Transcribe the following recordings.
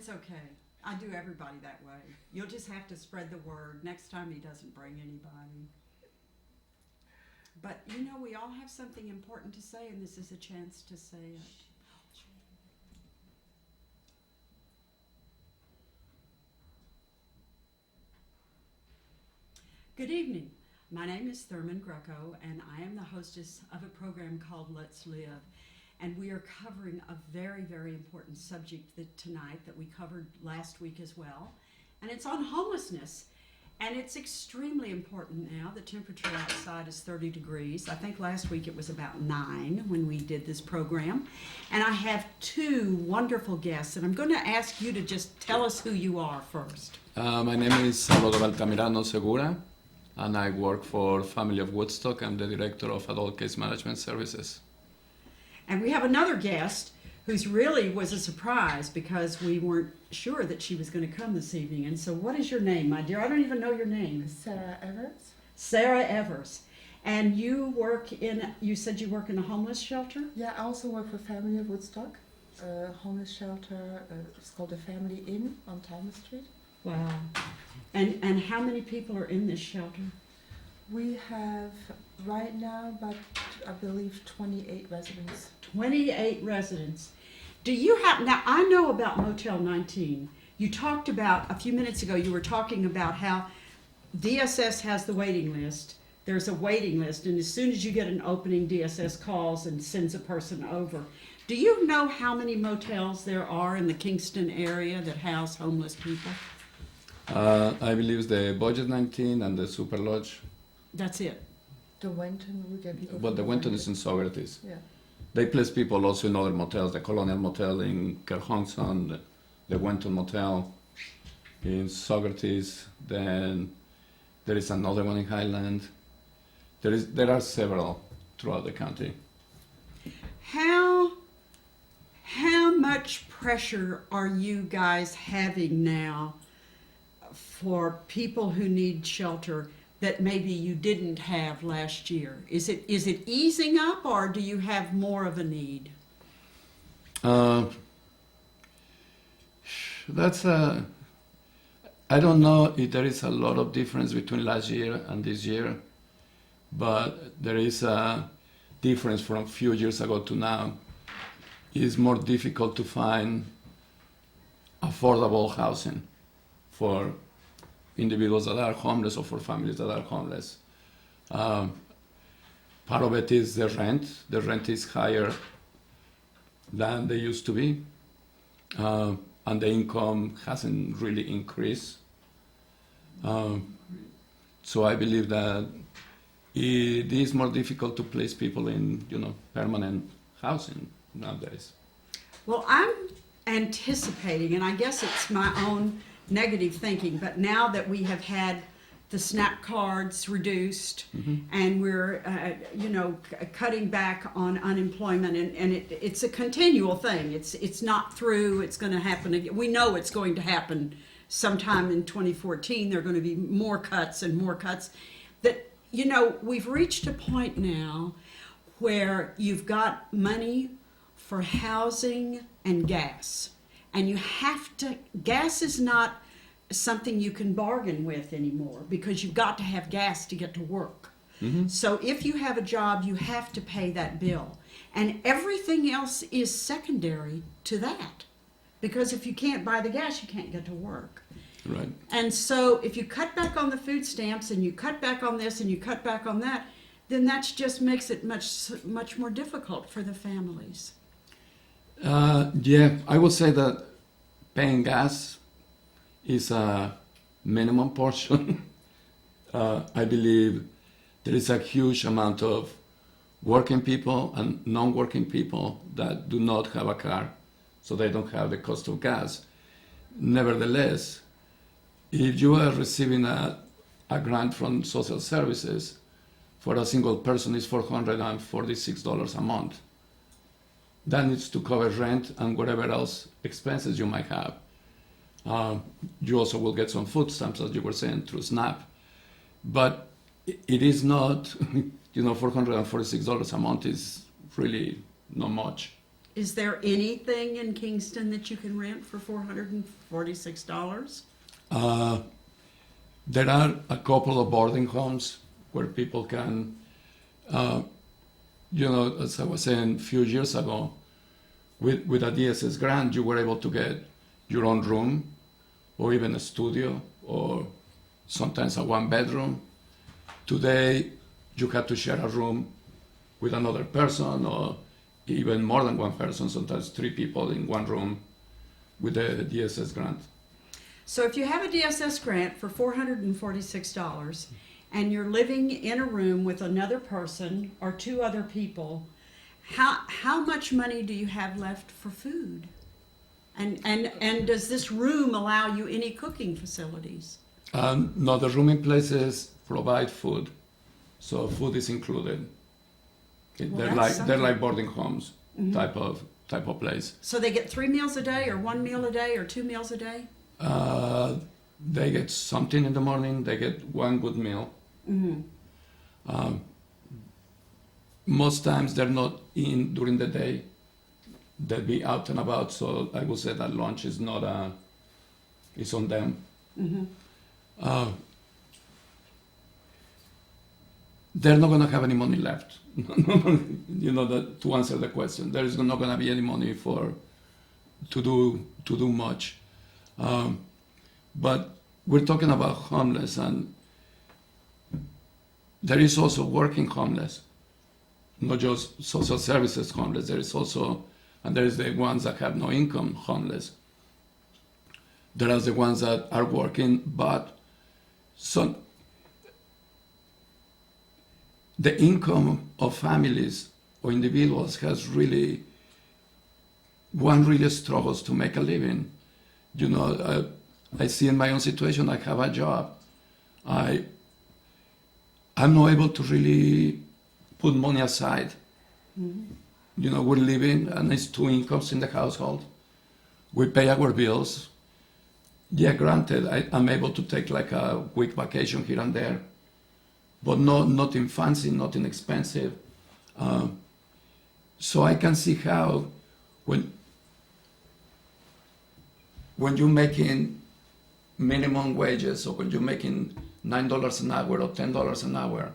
It's okay. I do everybody that way. You'll just have to spread the word. Next time he doesn't bring anybody. But you know, we all have something important to say, and this is a chance to say it. Good evening. My name is Thurman Greco, and I am the hostess of a program called Let's Live. And we are covering a very, very important subject tonight that we covered last week as well. And it's on homelessness. And it's extremely important now. The temperature outside is 30 degrees. I think last week it was about 9 when we did this program. And I have two wonderful guests. And I'm going to ask you to just tell us who you are first. My name is Salvador Altamirano Segura, and I work for Family of Woodstock. I'm the Director of Adult Case Management Services. And we have another guest who's really was a surprise because we weren't sure that she was going to come this evening. And so what is your name, my dear? I don't even know your name. Sarah Evers. Sarah Evers. And you said you work in a homeless shelter? Yeah, I also work for Family of Woodstock, a homeless shelter. It's called the Family Inn on Thomas Street. Wow. And how many people are in this shelter? We have right now about, I believe, 28 residents. 28 residents. Do you have, now I know about Motel 19. You talked about, a few minutes ago, you were talking about how DSS has the waiting list. There's a waiting list, and as soon as you get an opening, DSS calls and sends a person over. Do you know how many motels there are in the Kingston area that house homeless people? I believe the Budget 19 and the Super Lodge. That's it. The Wenton, we get people. But the Wenton is in Socrates. Yeah. They place people also in other motels, the Colonial Motel in Kerhonkson, the Wenton Motel in Socrates. Then there is another one in Highland. There are several throughout the county. How much pressure are you guys having now for people who need shelter that maybe you didn't have last year? Is it easing up, or do you have more of a need? I don't know if there is a lot of difference between last year and this year, but there is a difference from a few years ago to now. It's more difficult to find affordable housing for individuals that are homeless or for families that are homeless. Part of it is the rent. The rent is higher than they used to be, and the income hasn't really increased. So I believe that it is more difficult to place people in, permanent housing nowadays. Well, I'm anticipating, and I guess it's my own negative thinking, but now that we have had the SNAP cards reduced, and we're cutting back on unemployment, and it's a continual thing. It's not through. It's going to happen again. We know it's going to happen sometime in 2014. There are going to be more cuts and more cuts. That we've reached a point now where you've got money for housing and gas. And you have to, gas is not something you can bargain with anymore because you've got to have gas to get to work. So if you have a job, you have to pay that bill. And everything else is secondary to that. Because if you can't buy the gas, you can't get to work. Right. And so if you cut back on the food stamps and you cut back on this and you cut back on that, then that just makes it much more difficult for the families. Yeah, I would say that paying gas is a minimum portion. I believe there is a huge amount of working people and non-working people that do not have a car, so they don't have the cost of gas. Nevertheless, if you are receiving a grant from social services, for a single person is $446 a month. That needs to cover rent and whatever else expenses you might have. You also will get some food stamps, as you were saying, through SNAP. But it is not, $446 a month is really not much. Is there anything in Kingston that you can rent for $446? There are a couple of boarding homes where people can, as I was saying a few years ago, with a DSS grant, you were able to get your own room or even a studio or sometimes a one bedroom. Today, you have to share a room with another person or even more than one person, sometimes 3 people in one room with the DSS grant. So if you have a DSS grant for $446 and you're living in a room with another person or 2 other people, how much money do you have left for food? And does this room allow you any cooking facilities? No, the rooming places provide food, so food is included. They're like boarding homes type of place. So they get 3 meals a day, or 1 meal a day, or 2 meals a day? They get something in the morning. They get one good meal. Most times they're not in during the day. They'll be out and about. So I would say that lunch is not it's on them. They're not going to have any money left. To answer the question, there is not going to be any money to do much. But we're talking about homeless, and there is also working homeless, not just social services homeless. There is also, and there is the ones that have no income homeless. There are the ones that are working, but the income of families or individuals one really struggles to make a living. I see in my own situation, I have a job. I'm not able to really put money aside. We're living, and it's 2 incomes in the household. We pay our bills. Yeah, granted, I'm able to take like a week vacation here and there, but nothing fancy, nothing expensive. So I can see how when you're making minimum wages, or when you're making $9 an hour or $10 an hour,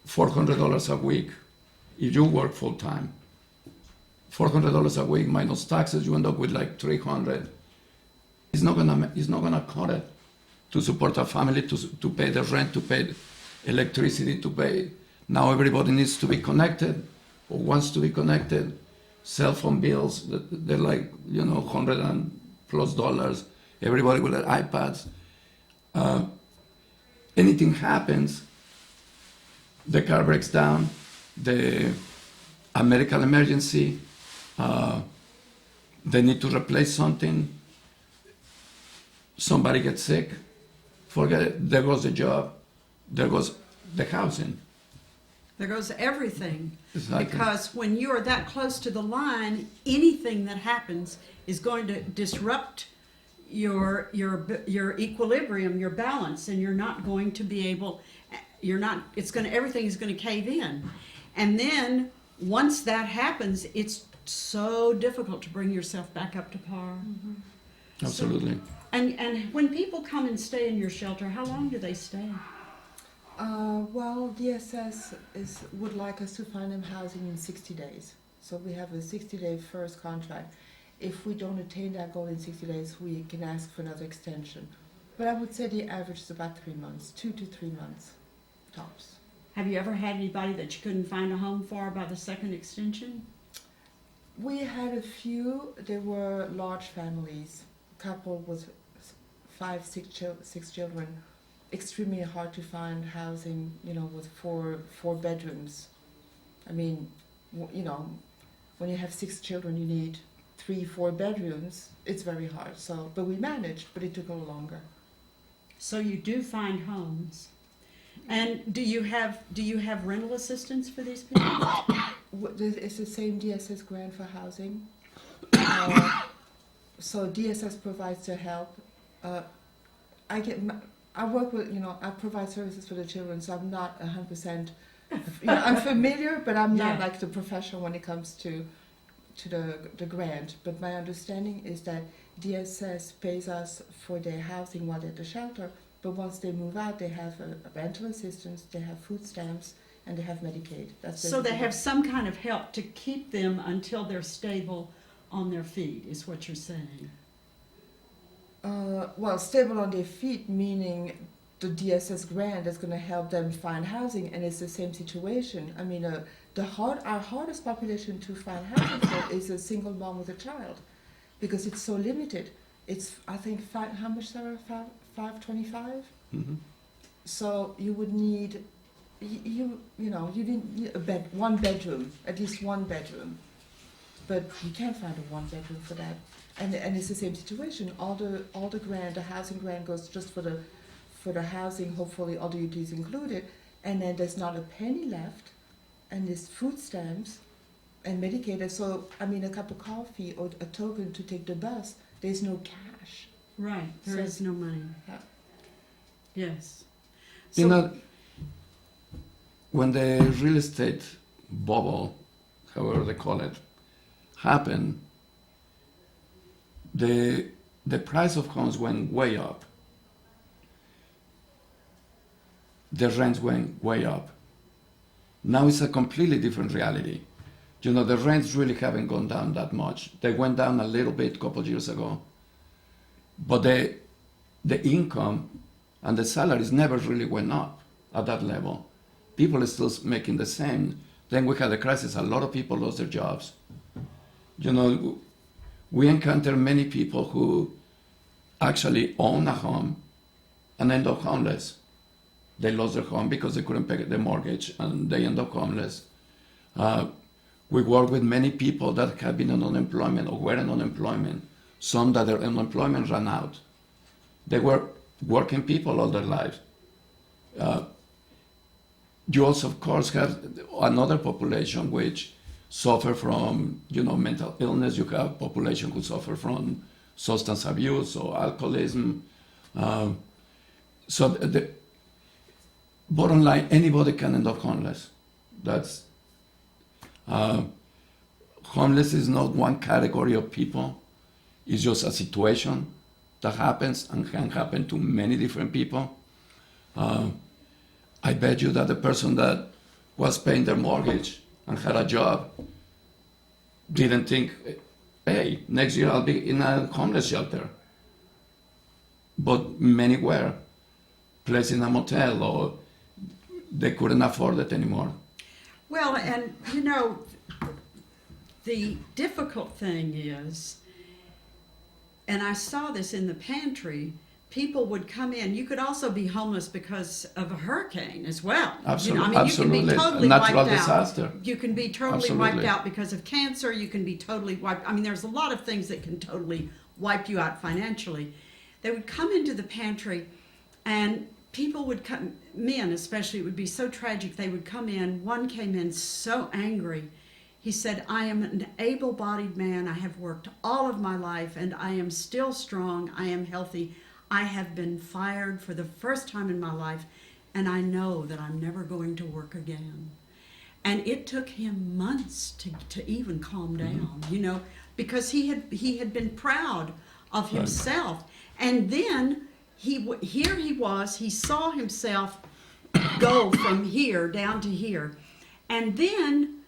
$400 a week, if you work full time, $400 a week minus taxes, you end up with like $300. It's not gonna cut it to support a family, to pay the rent, to pay electricity, to pay. Now everybody needs to be connected or wants to be connected. Cell phone bills, they're like, $100 and plus. Everybody with their iPads. Anything happens, the car breaks down, a medical emergency, they need to replace something, somebody gets sick, forget it, there goes the job, there goes the housing. There goes everything. Exactly. Because when you are that close to the line, anything that happens is going to disrupt your equilibrium, your balance, and you're not going to be able, everything is going to cave in. And then once that happens, it's so difficult to bring yourself back up to par. Absolutely. And when people come and stay in your shelter, how long do they stay? Well, DSS would like us to find them housing in 60 days. So we have a 60-day first contract. If we don't attain that goal in 60 days, we can ask for another extension. But I would say the average is about 3 months, 2 to 3 months, tops. Have you ever had anybody that you couldn't find a home for by the second extension? We had a few. There were large families, couple with 5, 6 children. Extremely hard to find housing, with four bedrooms. I mean, when you have 6 children, you need 3, 4 bedrooms. It's very hard. So, but we managed, but it took a little longer. So you do find homes. And do you have rental assistance for these people? It's the same DSS grant for housing. So DSS provides the help. I work with, I provide services for the children, so I'm not 100%. I'm familiar, but I'm not like the professional when it comes to to the grant, but my understanding is that DSS pays us for their housing while they're at the shelter, but once they move out, they have a rental assistance, they have food stamps, and they have Medicaid. That's So they basically have some kind of help to keep them until they're stable on their feet, is what you're saying. well, stable on their feet, meaning the DSS grant is going to help them find housing, and it's the same situation. I mean, our hardest population to find housing for is a single mom with a child, because it's so limited. It's, I think, how much, Sarah? $525. Mhm. So you would need, you need one bedroom, at least one bedroom, but you can't find a one bedroom for that. And it's the same situation. All the grant, the housing grant goes just for the housing. Hopefully, all the utilities included, and then there's not a penny left, and there's food stamps and Medicaid. So I mean, a cup of coffee or a token to take the bus. There's no cash. Right, there So- is no money. Yeah. Yes. You know, when the real estate bubble, however they call it, happened, the price of homes went way up. The rents went way up. Now it's a completely different reality. You know, the rents really haven't gone down that much. They went down a little bit a couple of years ago. But the income and the salaries never really went up at that level. People are still making the same. Then we had a crisis. A lot of people lost their jobs. You know, we encounter many people who actually own a home and end up homeless. They lost their home because they couldn't pay the mortgage and they end up homeless. We work with many people that have been on unemployment or were on unemployment. Some that their unemployment ran out. They were working people all their lives. You also, of course, have another population which suffer from, mental illness. You have population who suffer from substance abuse or alcoholism. So the bottom line, anybody can end up homeless. That's homeless is not one category of people. It's just a situation that happens and can happen to many different people. I bet you that the person that was paying their mortgage and had a job didn't think, hey, next year I'll be in a homeless shelter. But many were placed in a motel or they couldn't afford it anymore. Well, and the difficult thing is, and I saw this in the pantry, people would come in. You could also be homeless because of a hurricane as well. Absolutely, you can be totally natural wiped disaster. out. You can be totally wiped out because of cancer. You can be totally wiped. There's a lot of things that can totally wipe you out financially. They would come into the pantry, and people would come, men especially, it would be so tragic. They would come in. One came in so angry. He said, I am an able-bodied man. I have worked all of my life, and I am still strong. I am healthy. I have been fired for the first time in my life, and I know that I'm never going to work again. And it took him months to even calm down, because he had been proud of himself. And then here he was, he saw himself go from here down to here. And then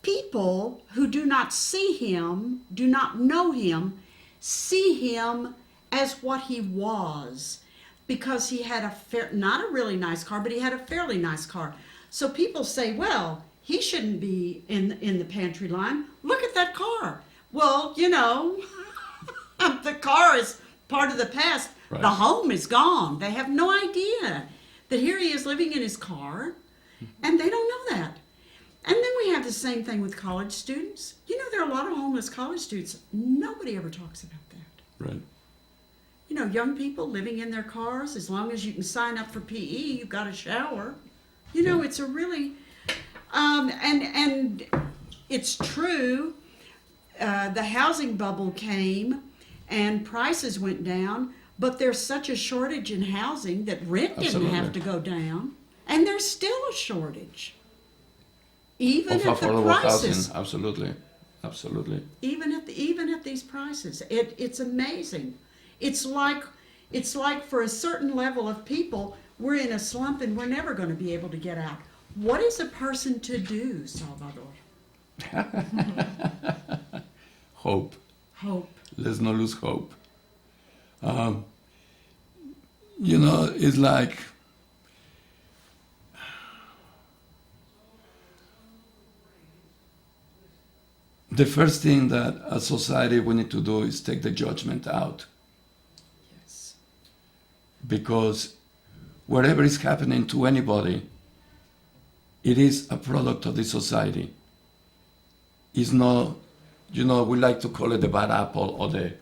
people who do not see him, do not know him, see him as what he was, because he had not a really nice car, but he had a fairly nice car. So people say, well, he shouldn't be in the pantry line. Look at that car. Well, the car is part of the past. Right. The home is gone. They have no idea that here he is living in his car, and they don't know that. And then we have the same thing with college students. There are a lot of homeless college students. Nobody ever talks about that. Right. Young people living in their cars, as long as you can sign up for PE, you've got a shower. It's a really, and it's true, the housing bubble came and prices went down, but there's such a shortage in housing that rent didn't have to go down, and there's still a shortage. Even Of at the affordable prices. housing, absolutely. Absolutely. Even at these prices, it's amazing. It's like for a certain level of people, we're in a slump and we're never going to be able to get out. What is a person to do, Salvador? Hope. Hope. Let's not lose hope. It's like the first thing that as society we need to do is take the judgment out. Yes. Because whatever is happening to anybody, it is a product of the society. It's not, we like to call it the bad apple or the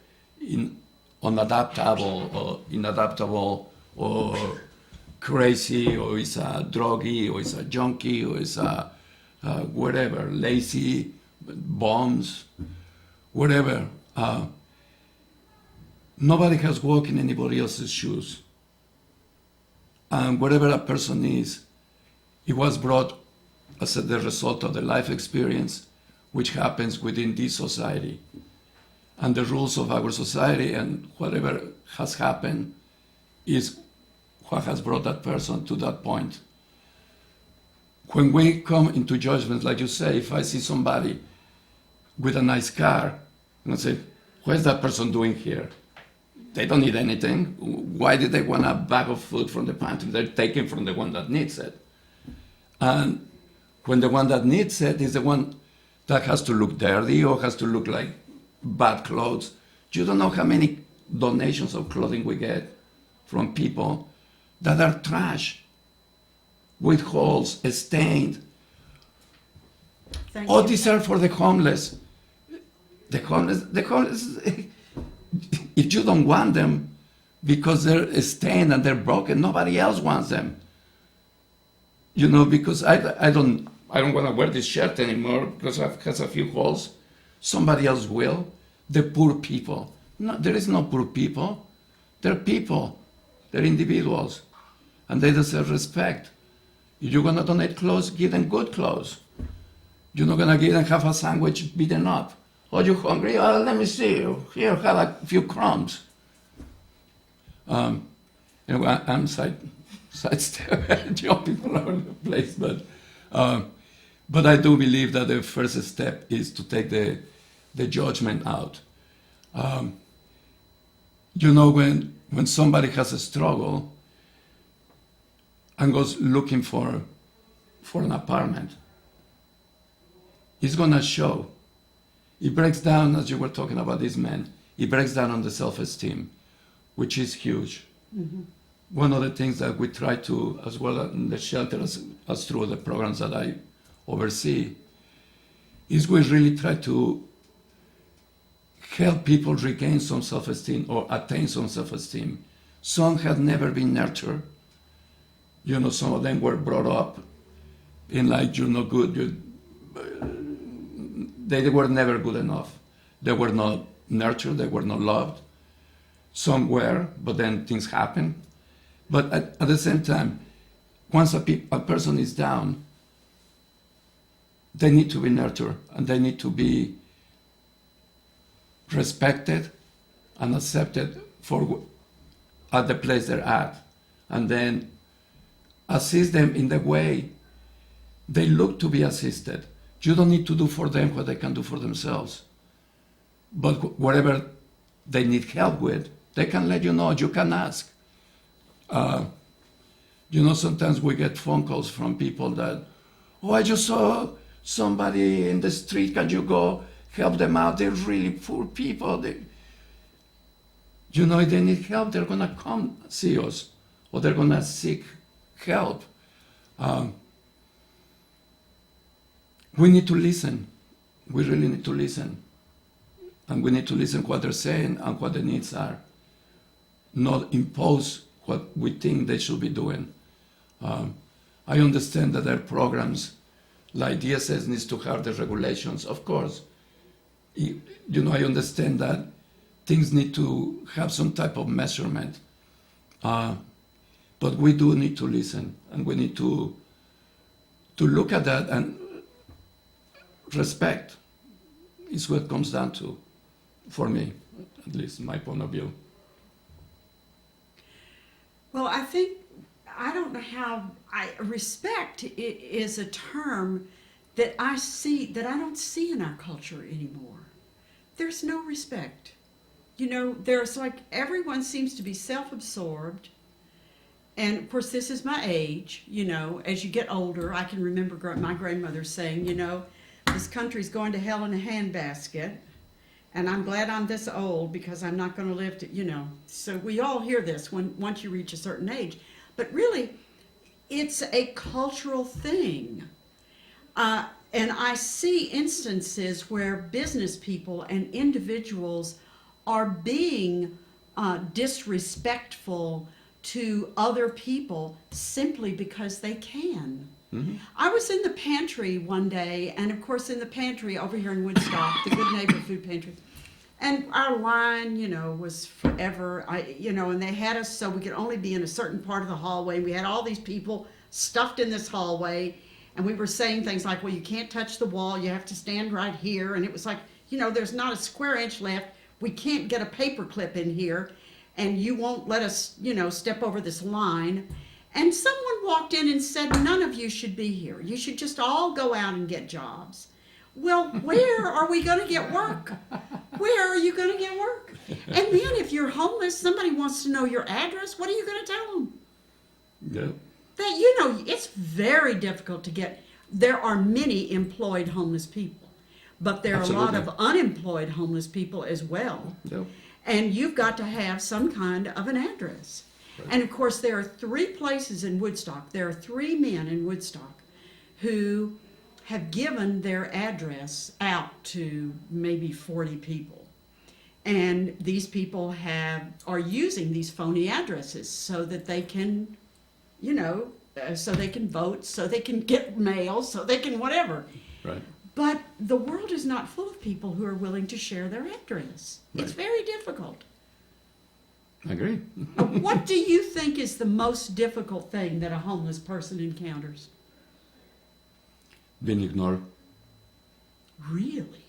unadaptable or inadaptable or crazy or it's a druggie or it's a junkie or it's a whatever, lazy, bombs, whatever. Nobody has walked in anybody else's shoes. And whatever a person is, it was brought as the result of the life experience which happens within this society. And the rules of our society and whatever has happened is what has brought that person to that point. When we come into judgment, like you say, if I see somebody with a nice car, and I say, what is that person doing here? They don't need anything. Why did they want a bag of food from the pantry? They're taking from the one that needs it. And when the one that needs it is the one that has to look dirty or has to look like bad clothes. You don't know how many donations of clothing we get from people that are trash, with holes, stained. Thank All you. these are for the homeless. The homeless, if you don't want them because they're stained and they're broken, nobody else wants them. Because I don't want to wear this shirt anymore because it has a few holes. Somebody else will. The poor people. No, there is no poor people. They're people. They're individuals. And they deserve respect. If you're going to donate clothes, give them good clothes. You're not going to give them half a sandwich beaten up. Oh, you hungry? Oh, let me see. Here, have a few crumbs. Anyway, I'm sidestep jumping all over the place, but I do believe that the first step is to take the judgment out. When somebody has a struggle and goes looking for an apartment, it's gonna show. It breaks down, as you were talking about this man, it breaks down on the self-esteem, which is huge. Mm-hmm. One of the things that we try to, as well in the shelter as through the programs that I oversee, is we really try to help people regain some self-esteem or attain some self-esteem. Some have never been nurtured. Some of them were brought up in like, you're not good. They were never good enough. They were not nurtured. They were not loved. Some were, but then things happen. But at the same time, once a person is down, they need to be nurtured and they need to be respected and accepted at the place they're at, and then assist them in the way they look to be assisted. You don't need to do for them what they can do for themselves. But whatever they need help with, they can let you know. You can ask. Sometimes we get phone calls from people that, I just saw somebody in the street. Can you go help them out? They're really poor people. If they need help, they're going to come see us or they're going to seek help. We need to listen. We really need to listen. And we need to listen what they're saying and what the needs are. Not impose what we think they should be doing. I understand that there are programs like DSS needs to have the regulations, of course. I understand that things need to have some type of measurement. But we do need to listen, and we need to look at that and respect is what it comes down to, for me, at least my point of view. Well, I don't know how, respect is a term that I don't see in our culture anymore. There's no respect. You know, there's like, everyone seems to be self-absorbed. And of course, this is my age, you know, as you get older, I can remember my grandmother saying, you know, this country's going to hell in a handbasket. And I'm glad I'm this old because I'm not going to live to, you know. So we all hear this once you reach a certain age. But really, it's a cultural thing. And I see instances where business people and individuals are being disrespectful to other people simply because they can. Mm-hmm. I was in the pantry one day, and of course in the pantry over here in Woodstock, the Good Neighbor Food Pantry, and our line, you know, was forever, and they had us so we could only be in a certain part of the hallway. We had all these people stuffed in this hallway, and we were saying things like, well, you can't touch the wall, you have to stand right here, and it was like, you know, there's not a square inch left, we can't get a paper clip in here, and you won't let us, you know, step over this line. And someone walked in and said, none of you should be here. You should just all go out and get jobs. Well, where are we going to get work? Where are you going to get work? And then if you're homeless, somebody wants to know your address, what are you going to tell them? Yeah. That, you know, it's very difficult to get. There are many employed homeless people, but there are a lot of unemployed homeless people as well. Yeah. And you've got to have some kind of an address. Right. And of course, there are 3 places in Woodstock. There are 3 men in Woodstock who have given their address out to maybe 40 people. And these people are using these phony addresses so that they can, you know, so they can vote, so they can get mail, so they can whatever. Right. But the world is not full of people who are willing to share their address. Right. It's very difficult. I agree. What do you think is the most difficult thing that a homeless person encounters? Being ignored. Really?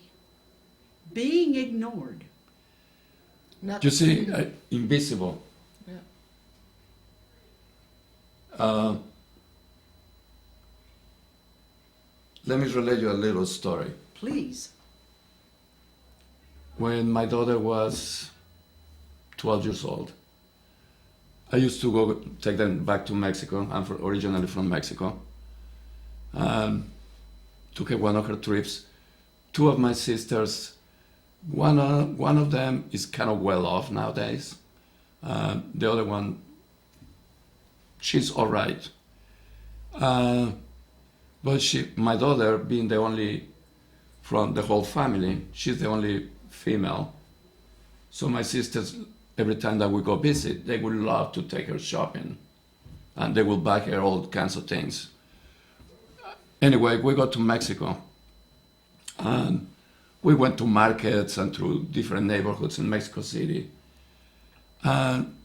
Being ignored. Not You see, invisible. Yeah. Let me relate you a little story. Please. When my daughter was 12 years old, I used to go take them back to Mexico. I'm originally from Mexico. Took one of her trips. 2 of my sisters, one of them is kind of well off nowadays. The other one, she's all right. But my daughter, being the only from the whole family, she's the only female. So my sisters, every time that we go visit, they would love to take her shopping. And they will buy her all kinds of things. Anyway, we got to Mexico. And we went to markets and through different neighborhoods in Mexico City. And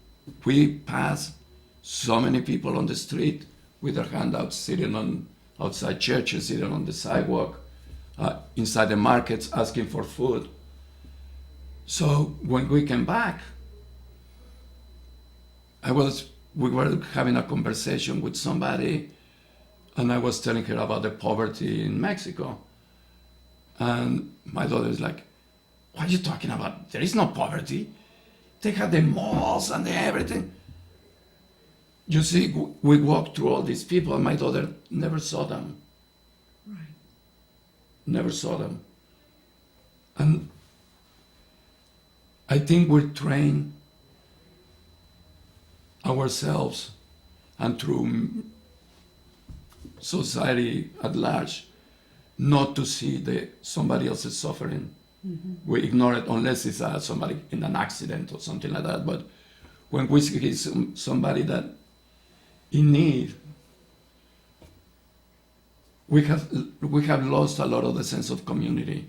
we passed so many people on the street with their handouts, sitting outside churches, sitting on the sidewalk, inside the markets, asking for food. So when we came back, we were having a conversation with somebody, and I was telling her about the poverty in Mexico. And my daughter is like, what are you talking about? There is no poverty. They have the malls and everything. You see, we walked through all these people, and my daughter never saw them. Right. Never saw them. And I think we're trained ourselves and through society at large not to see somebody else's suffering. Mm-hmm. We ignore it unless it's somebody in an accident or something like that. But when we see somebody that in need, we have lost a lot of the sense of community,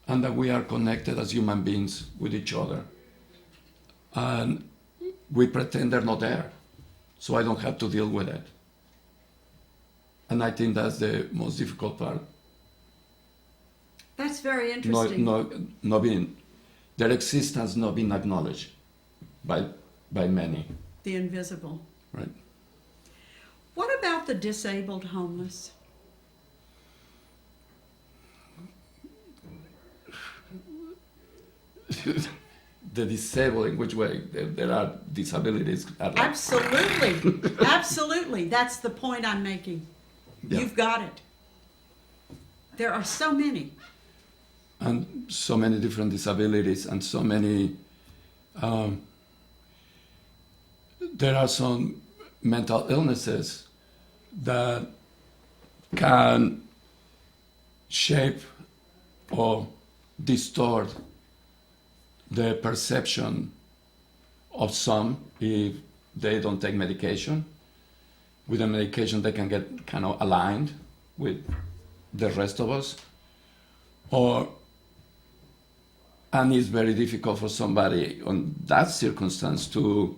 and that we are connected as human beings with each other. And we pretend they're not there, so I don't have to deal with it. And I think that's the most difficult part. That's very interesting. not being, their existence not being acknowledged by many. The invisible. Right. What about the disabled homeless? The disabled, in which way? There are disabilities. Absolutely. Absolutely. That's the point I'm making. Yeah. You've got it. There are so many. And so many different disabilities, and so many. There are some mental illnesses that can shape or distort the perception of some if they don't take medication. With the medication, they can get kind of aligned with the rest of us. And it's very difficult for somebody on that circumstance to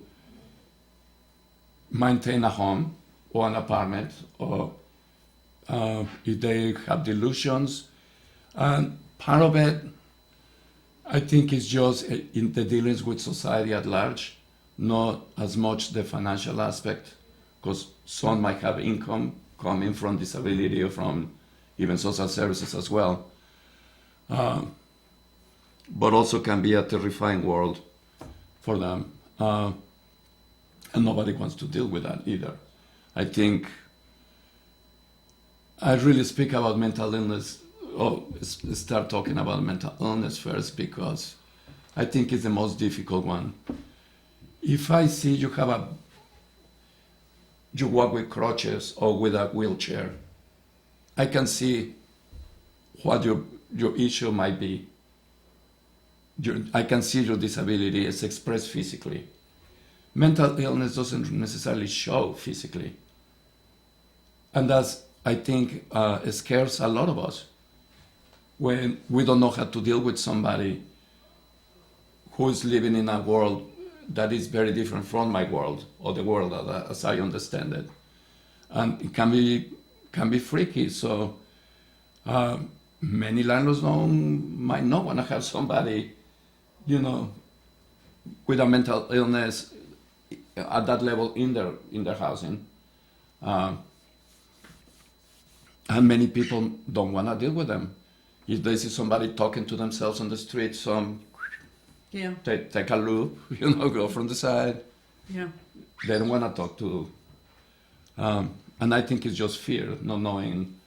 maintain a home or an apartment, or if they have delusions. And part of it, I think, is just in the dealings with society at large, not as much the financial aspect, because some might have income coming from disability or from even social services as well. But also can be a terrifying world for them. And nobody wants to deal with that either. I think I really speak about mental illness, or start talking about mental illness first, because I think it's the most difficult one. If I see you walk with crutches or with a wheelchair, I can see what your issue might be. I can see your disability is expressed physically. Mental illness doesn't necessarily show physically. And that's, I think, scares a lot of us when we don't know how to deal with somebody who is living in a world that is very different from my world, or the world as I understand it. And it can be freaky. So many landlords might not want to have somebody, with a mental illness at that level in their housing. And many people don't want to deal with them. If they see somebody talking to themselves on the street, take a loop, go from the side. Yeah. They don't want to talk to. And I think it's just fear, not knowing,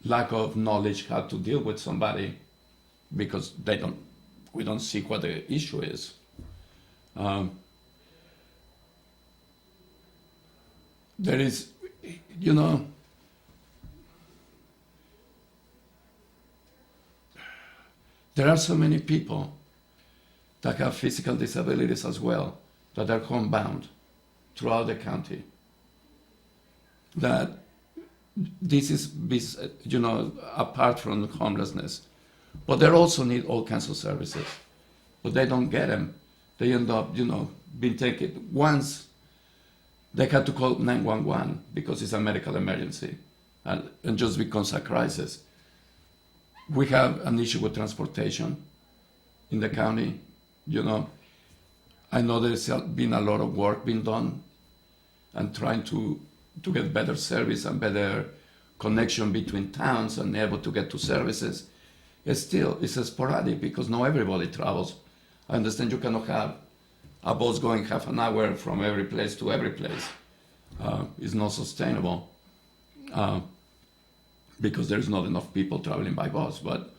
lack of knowledge how to deal with somebody, because we don't see what the issue is. There is, there are so many people that have physical disabilities as well, that are homebound throughout the county. That this is, apart from homelessness, but they also need all kinds of services, but they don't get them. They end up, being taken. Once they had to call 911 because it's a medical emergency, and just becomes a crisis. We have an issue with transportation in the county. I know there's been a lot of work being done and trying to get better service and better connection between towns and able to get to services. It's sporadic because not everybody travels. I understand you cannot have a bus going half an hour from every place to every place. It's not sustainable because there's not enough people traveling by bus. But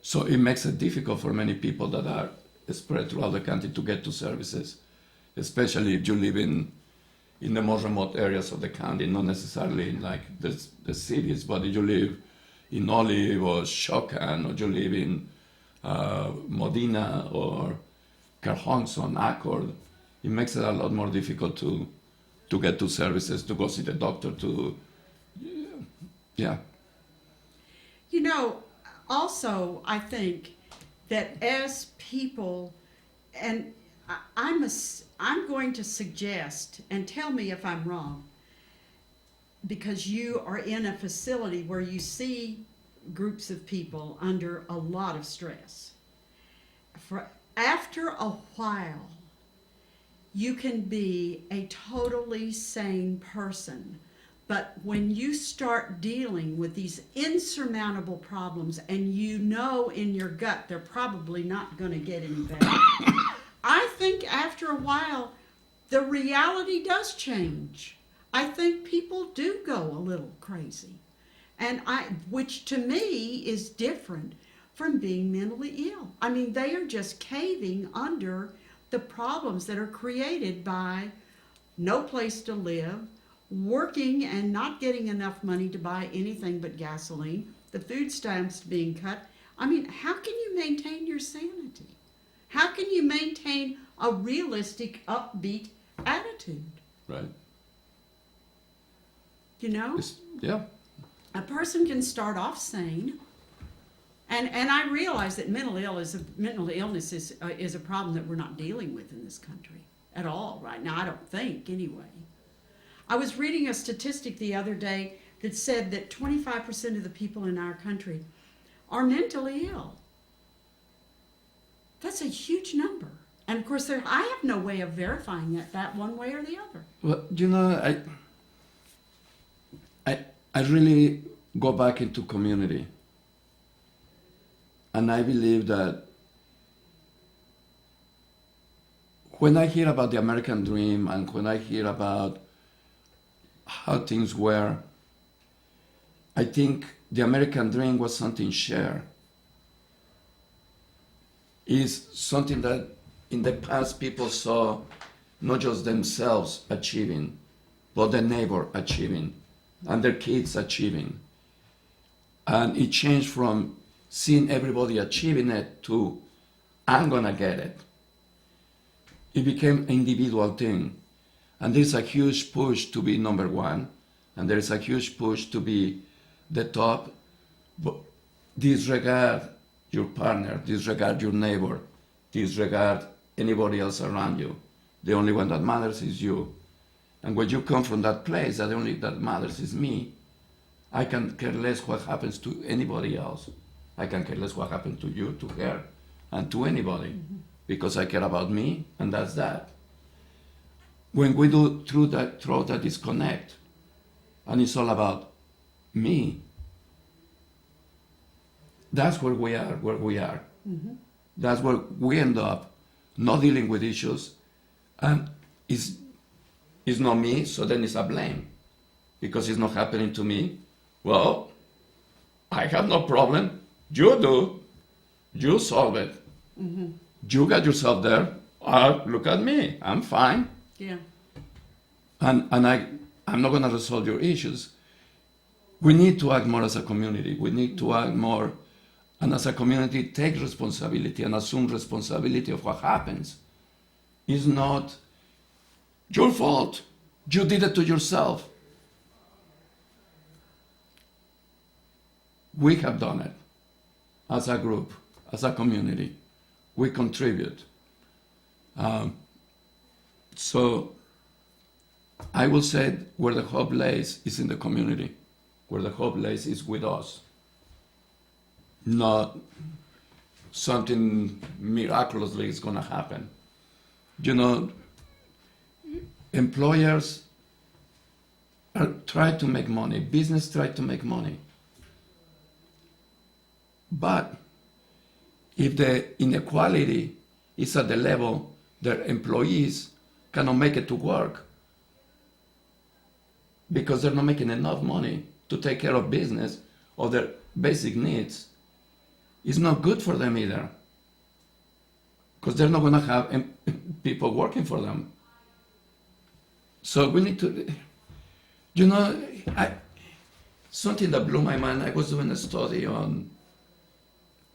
so it makes it difficult for many people that are spread throughout the country to get to services, especially if you live in the more remote areas of the county, not necessarily in like the cities, but if you live in Olive or Shokan, or you live in Modena or Carhonson, Accord, it makes it a lot more difficult to get to services, to go see the doctor, yeah. Also, I think that as people, and I'm going to suggest, and tell me if I'm wrong, because you are in a facility where you see groups of people under a lot of stress. After a while, you can be a totally sane person. But when you start dealing with these insurmountable problems and you know in your gut they're probably not going to get any better, I think after a while the reality does change. I think people do go a little crazy. Which to me is different from being mentally ill. I mean, they are just caving under the problems that are created by no place to live, working and not getting enough money to buy anything but gasoline, the food stamps being cut. I mean, how can you maintain your sanity? How can you maintain a realistic, upbeat attitude? Right. You know? Yeah. A person can start off sane, and I realize that mental illness is a problem that we're not dealing with in this country at all right now. I don't think, anyway. I was reading a statistic the other day that said that 25% of the people in our country are mentally ill. That's a huge number. And of course, I have no way of verifying that one way or the other. Well, you know, I really go back into community. And I believe that when I hear about the American dream and when I hear about how things were, I think the American dream was something shared. Is something that in the past people saw not just themselves achieving, but their neighbor achieving and their kids achieving. And it changed from seeing everybody achieving it to, I'm gonna get it. It became an individual thing. And there's a huge push to be number one, and there's a huge push to be the top. But disregard your partner, disregard your neighbor, disregard anybody else around you. The only one that matters is you. And when you come from that place, that only that matters is me, I can care less what happens to anybody else. I can care less what happens to you, to her, and to anybody, because I care about me, and that's that. When we do throw that disconnect, and it's all about me, that's where we are, Mm-hmm. That's where we end up, not dealing with issues, and it's not me, so then it's a blame, because it's not happening to me. Well, I have no problem. You do. You solve it. Mm-hmm. You got yourself there. Look at me. I'm fine. Yeah. And I'm not going to resolve your issues. We need to act more as a community. We need to act more, and as a community, take responsibility and assume responsibility of what happens. It's not your fault. You did it to yourself. We have done it as a group, as a community. We contribute. So I will say where the hope lays is in the community. Where the hope lays is with us. Not something miraculously is going to happen. You know, employers try to make money. Business try to make money. But if the inequality is at the level that employees cannot make it to work because they're not making enough money to take care of business or their basic needs, it's not good for them either, because they're not going to have people working for them. So we need to, you know, something that blew my mind, I was doing a study on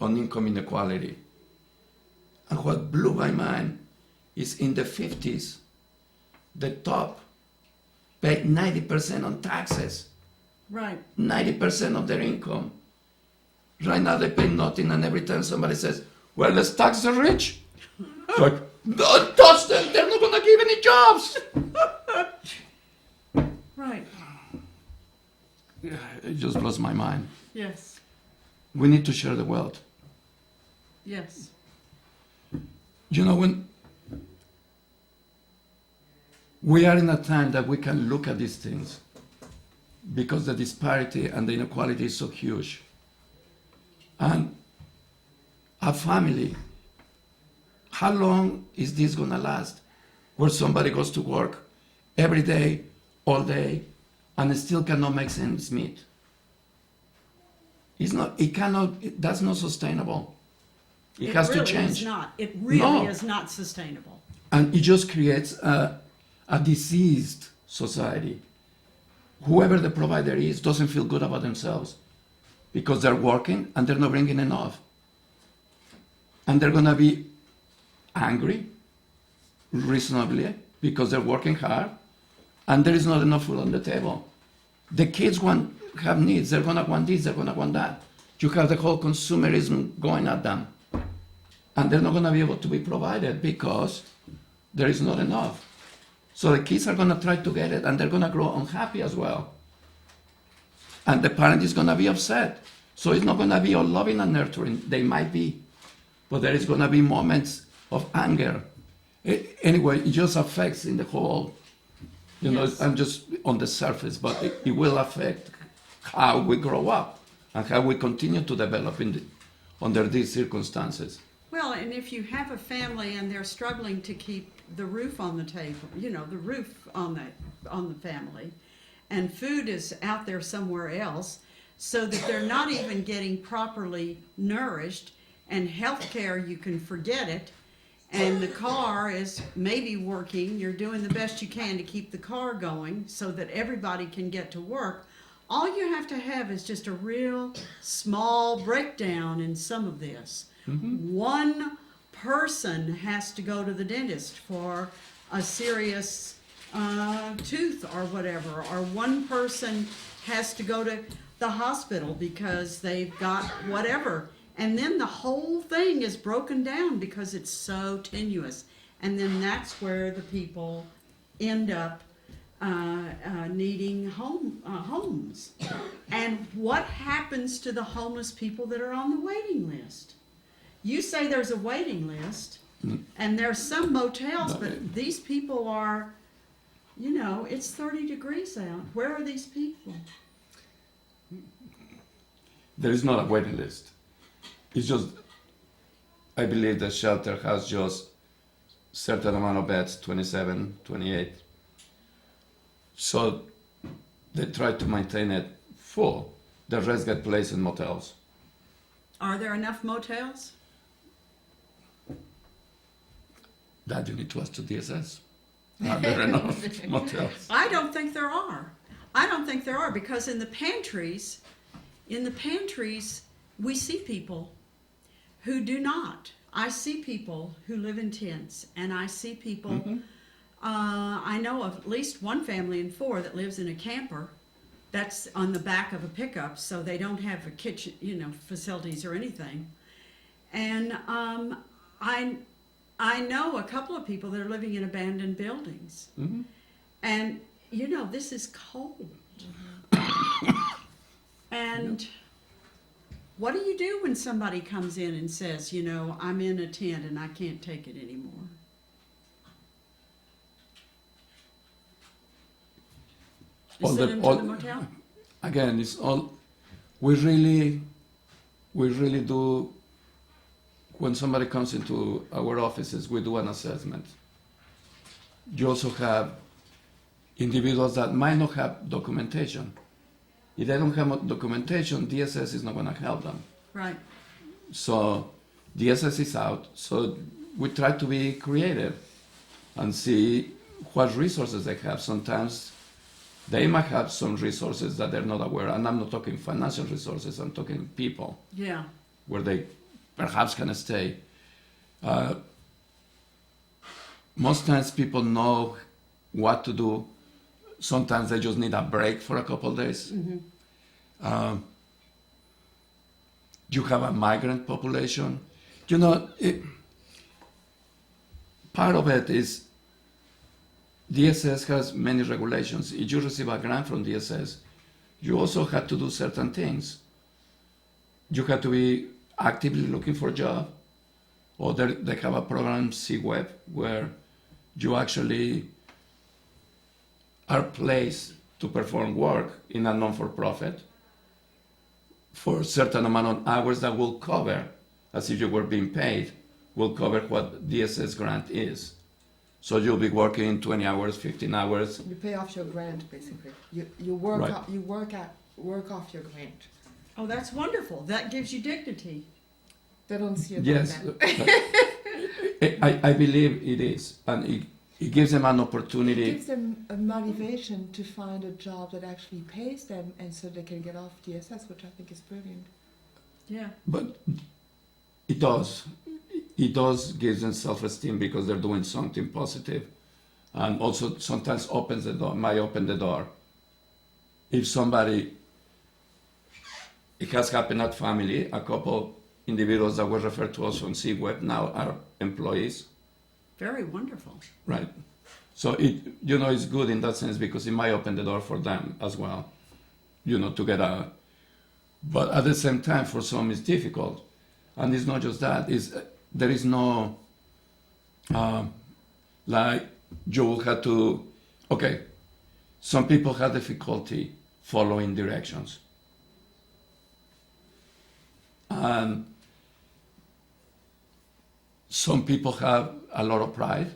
income inequality. And what blew my mind is in the 50s, the top paid 90% on taxes. Right. 90% of their income. Right now they pay nothing, and every time somebody says, well, let's tax the rich. It's like, don't touch them, they're not going to give any jobs. Right. It just blows my mind. Yes. we need to share the wealth. Yes. You know, when we are in a time that we can look at these things because the disparity and the inequality is so huge. And a family, how long is this going to last? Where somebody goes to work every day, all day, and still cannot make ends meet. That's not sustainable. It has to change. It really is not sustainable. And it just creates a diseased society. Whoever the provider is doesn't feel good about themselves because they're working and they're not bringing enough. And they're going to be angry, reasonably, because they're working hard and there is not enough food on the table. The kids have needs. They're going to want this, they're going to want that. You have the whole consumerism going at them. And they're not going to be able to be provided because there is not enough. So the kids are going to try to get it and they're going to grow unhappy as well. And the parent is going to be upset. So it's not going to be all loving and nurturing. They might be. But there is going to be moments of anger. Anyway, it just affects in the whole, Yes. I'm just on the surface, but it will affect how we grow up and how we continue to develop under these circumstances. Well, and if you have a family and they're struggling to keep the roof on the table, the roof on the family, and food is out there somewhere else, so that they're not even getting properly nourished, and health care, you can forget it, and the car is maybe working, you're doing the best you can to keep the car going so that everybody can get to work. All you have to have is just a real small breakdown in some of this. Mm-hmm. One person has to go to the dentist for a serious tooth or whatever, or one person has to go to the hospital because they've got whatever. And then the whole thing is broken down because it's so tenuous. And then that's where the people end up needing homes. And what happens to the homeless people that are on the waiting list? You say there's a waiting list, and there's some motels, but these people are, it's 30 degrees out. Where are these people? There is not a waiting list. It's just, I believe the shelter has just certain amount of beds, 27, 28. So they try to maintain it full. The rest get placed in motels. Are there enough motels? That you need to ask to DSS. Are there enough motels? I don't think there are. I don't think there are, because in the pantries, we see people who do not. I see people who live in tents, and I see people, Mm-hmm. I know of at least one family in 4 that lives in a camper that's on the back of a pickup, so they don't have a kitchen, facilities or anything. And I know a couple of people that are living in abandoned buildings. Mm-hmm. And, this is cold. And what do you do when somebody comes in and says, I'm in a tent and I can't take it anymore? You send them to the motel? Again, it's all, we really do, when somebody comes into our offices, we do an assessment. You also have individuals that might not have documentation. If they don't have documentation, DSS is not going to help them. Right. So DSS is out. So we try to be creative and see what resources they have. Sometimes they might have some resources that they're not aware. And I'm not talking financial resources. I'm talking people. Yeah. Where they perhaps can stay. Most times people know what to do. Sometimes they just need a break for a couple of days. Mm-hmm. You have a migrant population. Part of it is DSS has many regulations. If you receive a grant from DSS, you also have to do certain things. you have to be actively looking for a job, or they have a program, C-Web, where you actually are placed to perform work in a non-for-profit for a certain amount of hours that will cover, as if you were being paid, will cover what DSS grant is. So you'll be working 20 hours, 15 hours. You pay off your grant, basically. You work Right. work off your grant. Oh, that's wonderful. That gives you dignity. They don't see it Yes, like that. I believe it is. And it gives them an It opportunity. gives them a motivation to find a job that actually pays them, and so they can get off DSS, which I think is brilliant. Yeah. But it does. It does give them self-esteem because they're doing something positive. And also sometimes opens the door, might open the door. If somebody, it has happened at family, a couple individuals that were referred to us on C-Web now are employees. Very wonderful. Right. So it's good in that sense because it might open the door for them as well, to get but at the same time, for some it's difficult. And it's not just that, there is no, like, you will have to, okay, some people have difficulty following directions. And some people have a lot of pride.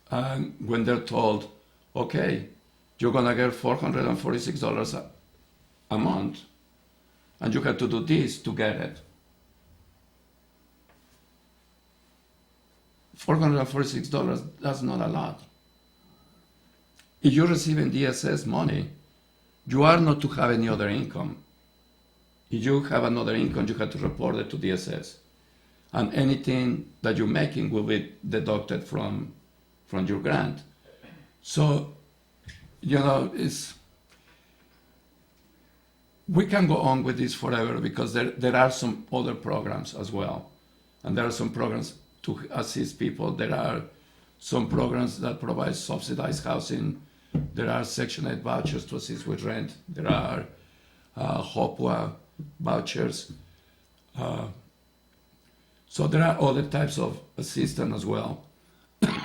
And when they're told, okay, you're going to get $446 a month, and you have to do this to get it. $446, that's not a lot. If you're receiving DSS money, you are not to have any other income. If you have another income, you have to report it to DSS. And anything that you're making will be deducted from your grant. So, we can go on with this forever because there are some other programs as well. And there are some programs to assist people. There are some programs that provide subsidized housing. There are Section 8 vouchers to assist with rent. There are HOPWA vouchers. So there are other types of assistance as well.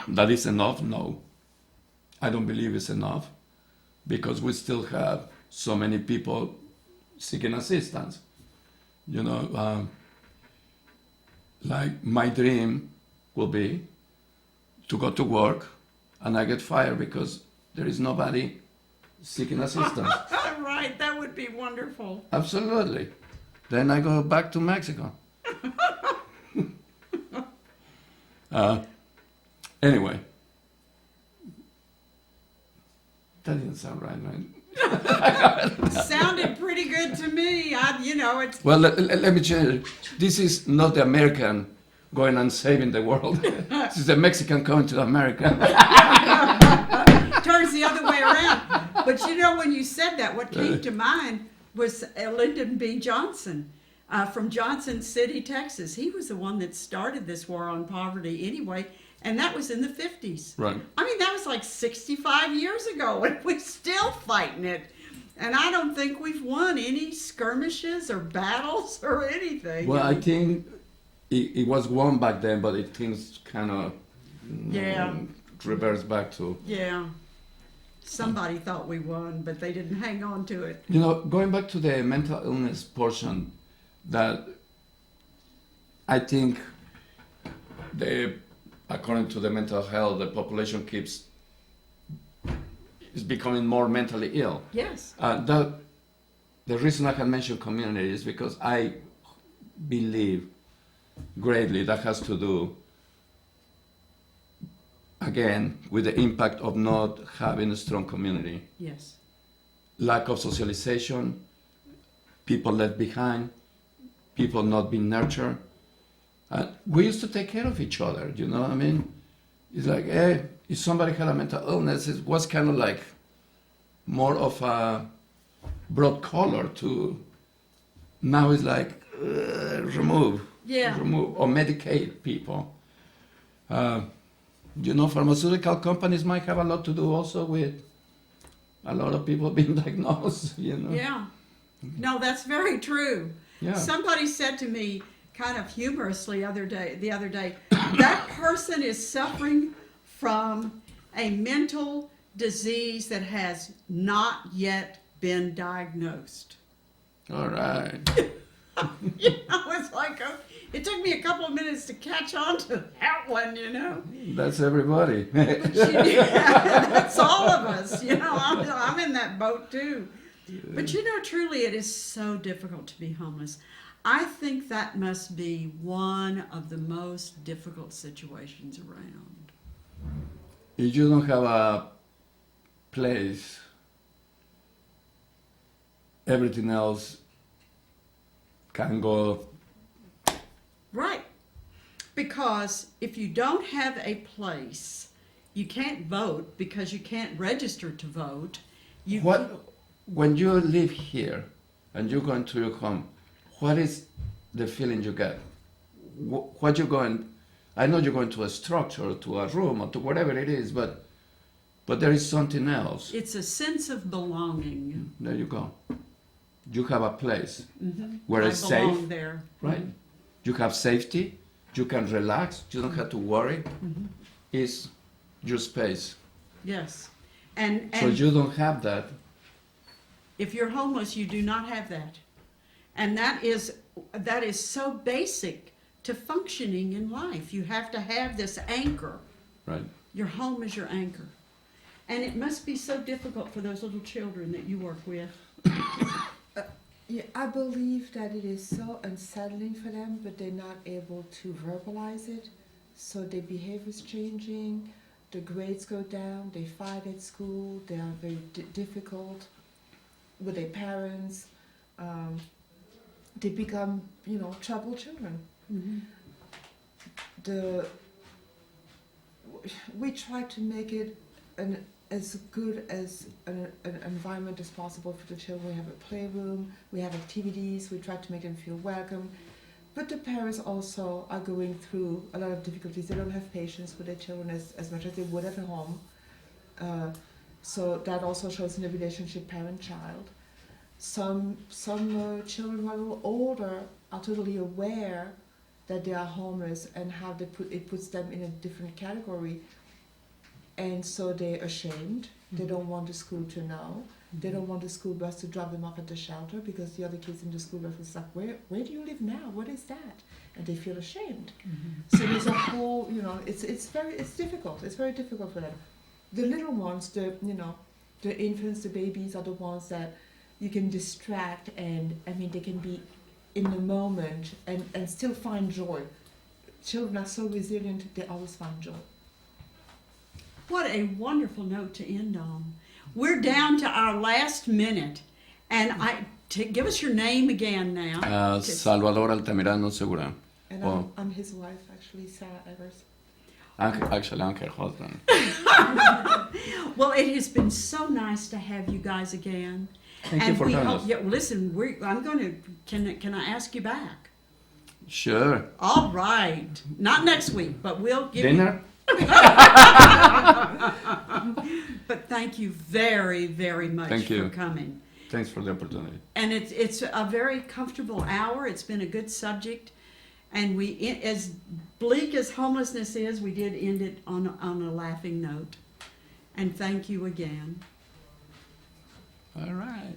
That is enough? No. I don't believe it's enough because we still have so many people seeking assistance. Like my dream will be to go to work and I get fired because there is nobody seeking assistance. Right, that would be wonderful. Absolutely. Then I go back to Mexico. Anyway, that didn't sound right? Sounded pretty good to me. It's Well, let me change it. This is not the American going and saving the world. This is the Mexican coming to America. turns the other way around. But when you said that, what came to mind was Lyndon B. Johnson from Johnson City, Texas. He was the one that started this war on poverty anyway, and that was in the 50s. Right. I mean, that was like 65 years ago, and we're still fighting it. And I don't think we've won any skirmishes or battles or anything. Well, I think it was won back then, but things kind of reversed back to... Yeah. Somebody thought we won, but they didn't hang on to it. Going back to the mental illness portion, that I think according to the mental health, the population is becoming more mentally ill. Yes. The reason I had mentioned community is because I believe greatly that has to do, again, with the impact of not having a strong community. Yes. Lack of socialization, people left behind, people not being nurtured. We used to take care of each other, you know what I mean? It's like, hey, if somebody had a mental illness, it was kind of like more of a broad color to, now it's like, remove or medicate people. Pharmaceutical companies might have a lot to do also with a lot of people being diagnosed, Yeah. No, that's very true. Yeah. Somebody said to me, kind of humorously, the other day, that person is suffering from a mental disease that has not yet been diagnosed. All right. You know, it's like it took me a couple of minutes to catch on to that one, you know. That's everybody. That's all of us, you know. I'm in that boat too. But you know, truly, it is so difficult to be homeless. I think that must be one of the most difficult situations around. If you don't have a place, everything else can go. Right. Because if you don't have a place, you can't vote because you can't register to vote. When you live here and you go into your home, what is the feeling you get? What you going? I know you're going to a structure, to a room, or to whatever it is, but there is something else. It's a sense of belonging. There you go. You have a place where I it's belong safe, there. right? You have safety. You can relax. You don't have to worry. It's your space. Yes. And So you don't have that. if you're homeless, you do not have that. And that is so basic to functioning in life. You have to have this anchor. Right. Your home is your anchor. And it must be so difficult for those little children that you work with. Yeah, I believe that it is so unsettling for them, but they're not able to verbalize it. So their behavior is changing, the grades go down, they fight at school, they are very difficult with their parents. They become, troubled children. We try to make it as good as an environment as possible for the children. We have a playroom, we have activities, we try to make them feel welcome. But the parents also are going through a lot of difficulties. They don't have patience with their children as much as they would at home. So that also shows in the relationship parent-child. Some children who are a little older are totally aware that they are homeless and how it puts them in a different category. And so they're ashamed. They don't want the school to know. They don't want the school bus to drop them off at the shelter because the other kids in the school bus is like, where do you live now? What is that? And they feel ashamed. So there's a whole, it's difficult. It's very difficult for them. The little ones, the infants, the babies are the ones that you can distract, and they can be in the moment and still find joy. Children are so resilient, they always find joy. What a wonderful note to end on. We're down to our last minute, and give us your name again now. Salvador Altamirano Segura. And I'm his wife, actually, Sarah Evers. Actually, I'm her husband. Well, it has been so nice to have you guys again. Thank you for coming. Listen, can I ask you back? Sure. All right. Not next week, but we'll give Dinner? But thank you very, very much for coming. Thanks for the opportunity. And it's a very comfortable hour. It's been a good subject. And as bleak as homelessness is, we did end it on a laughing note. And thank you again. All right.